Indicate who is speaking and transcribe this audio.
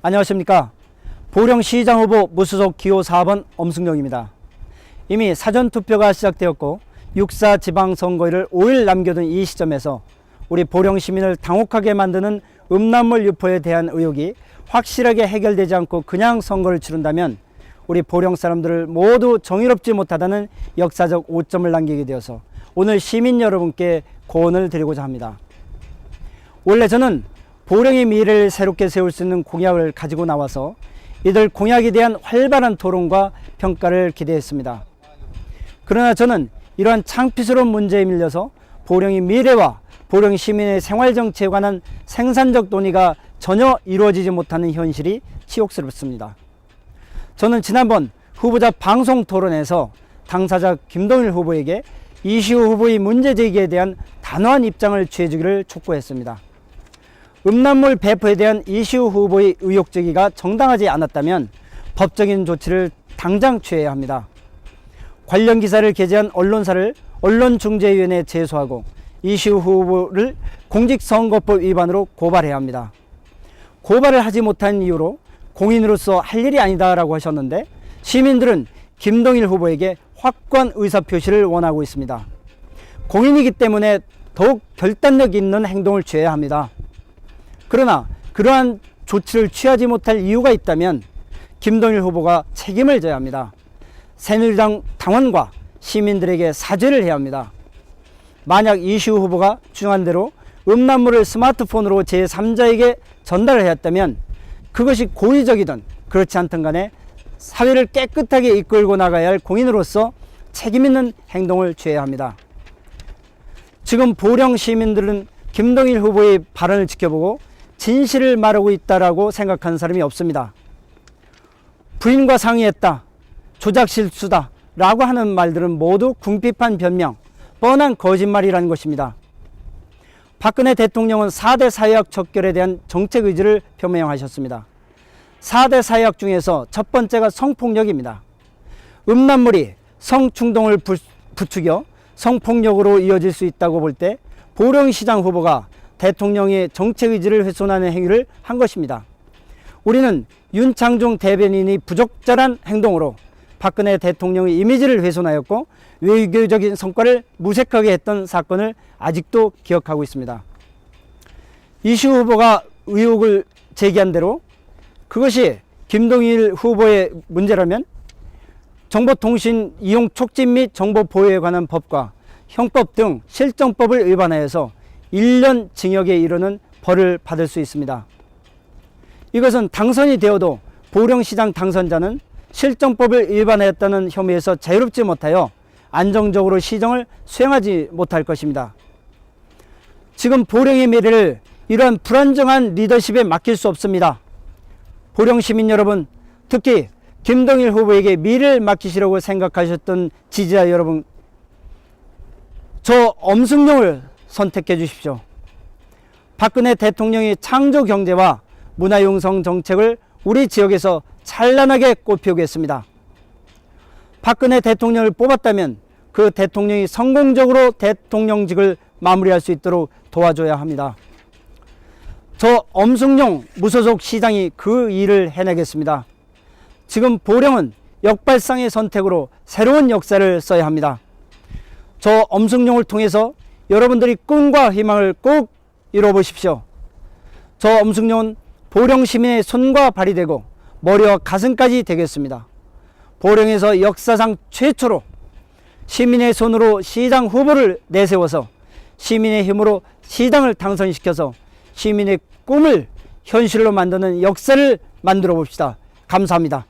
Speaker 1: 안녕하십니까. 보령시장 후보 무소속 기호 4번 엄승용입니다. 이미 사전투표가 시작되었고 6.4 지방선거일을 5일 남겨둔 이 시점에서 우리 보령 시민을 당혹하게 만드는 음란물 유포에 대한 의혹이 확실하게 해결되지 않고 그냥 선거를 치른다면 우리 보령 사람들을 모두 정의롭지 못하다는 역사적 오점을 남기게 되어서 오늘 시민 여러분께 고언을 드리고자 합니다. 원래 저는 보령의 미래를 새롭게 세울 수 있는 공약을 가지고 나와서 이들 공약에 대한 활발한 토론과 평가를 기대했습니다. 그러나 저는 이러한 창피스러운 문제에 밀려서 보령의 미래와 보령 시민의 생활정치에 관한 생산적 논의가 전혀 이루어지지 못하는 현실이 치욕스럽습니다. 저는 지난번 후보자 방송 토론에서 당사자 김동일 후보에게 이시우 후보의 문제 제기에 대한 단호한 입장을 취해주기를 촉구했습니다. 음란물 배포에 대한 이시우 후보의 의혹 제기가 정당하지 않았다면 법적인 조치를 당장 취해야 합니다. 관련 기사를 게재한 언론사를 언론중재위원회에 제소하고 이시우 후보를 공직선거법 위반으로 고발해야 합니다. 고발을 하지 못한 이유로 공인으로서 할 일이 아니다라고 하셨는데 시민들은 김동일 후보에게 확고한 의사표시를 원하고 있습니다. 공인이기 때문에 더욱 결단력 있는 행동을 취해야 합니다. 그러나 그러한 조치를 취하지 못할 이유가 있다면 김동일 후보가 책임을 져야 합니다. 새누리당 당원과 시민들에게 사죄를 해야 합니다. 만약 이시우 후보가 주장한 대로 음란물을 스마트폰으로 제3자에게 전달을 하였다면 그것이 고의적이든 그렇지 않든 간에 사회를 깨끗하게 이끌고 나가야 할 공인으로서 책임 있는 행동을 취해야 합니다. 지금 보령 시민들은 김동일 후보의 발언을 지켜보고 진실을 말하고 있다라고 생각하는 사람이 없습니다. 부인과 상의했다, 조작 실수다 라고 하는 말들은 모두 궁핍한 변명, 뻔한 거짓말이라는 것입니다. 박근혜 대통령은 4대 사회학 척결에 대한 정책 의지를 표명하셨습니다. 4대 사회학 중에서 첫 번째가 성폭력입니다. 음란물이 성충동을 부추겨 성폭력으로 이어질 수 있다고 볼 때 보령시장 후보가 대통령의 정책 의지를 훼손하는 행위를 한 것입니다. 우리는 윤창중 대변인이 부적절한 행동으로 박근혜 대통령의 이미지를 훼손하였고 외교적인 성과를 무색하게 했던 사건을 아직도 기억하고 있습니다. 이시우 후보가 의혹을 제기한 대로 그것이 김동일 후보의 문제라면 정보통신 이용 촉진 및 정보 보호에 관한 법과 형법 등 실정법을 위반하여서 1년 징역에 이르는 벌을 받을 수 있습니다. 이것은 당선이 되어도 보령시장 당선자는 실정법을 위반하였다는 혐의에서 자유롭지 못하여 안정적으로 시정을 수행하지 못할 것입니다. 지금 보령의 미래를 이러한 불안정한 리더십에 맡길 수 없습니다. 보령 시민 여러분, 특히 김동일 후보에게 미래를 맡기시려고 생각하셨던 지지자 여러분, 저 엄승용을 선택해 주십시오. 박근혜 대통령의 창조 경제와 문화융성 정책을 우리 지역에서 찬란하게 꽃피우겠습니다. 박근혜 대통령을 뽑았다면 그 대통령이 성공적으로 대통령직을 마무리할 수 있도록 도와줘야 합니다. 저 엄승용 무소속 시장이 그 일을 해내겠습니다. 지금 보령은 역발상의 선택으로 새로운 역사를 써야 합니다. 저 엄승용을 통해서 여러분들이 꿈과 희망을 꼭 이뤄보십시오. 저 엄승용은 보령 시민의 손과 발이 되고 머리와 가슴까지 되겠습니다. 보령에서 역사상 최초로 시민의 손으로 시장 후보를 내세워서 시민의 힘으로 시장을 당선시켜서 시민의 꿈을 현실로 만드는 역사를 만들어 봅시다. 감사합니다.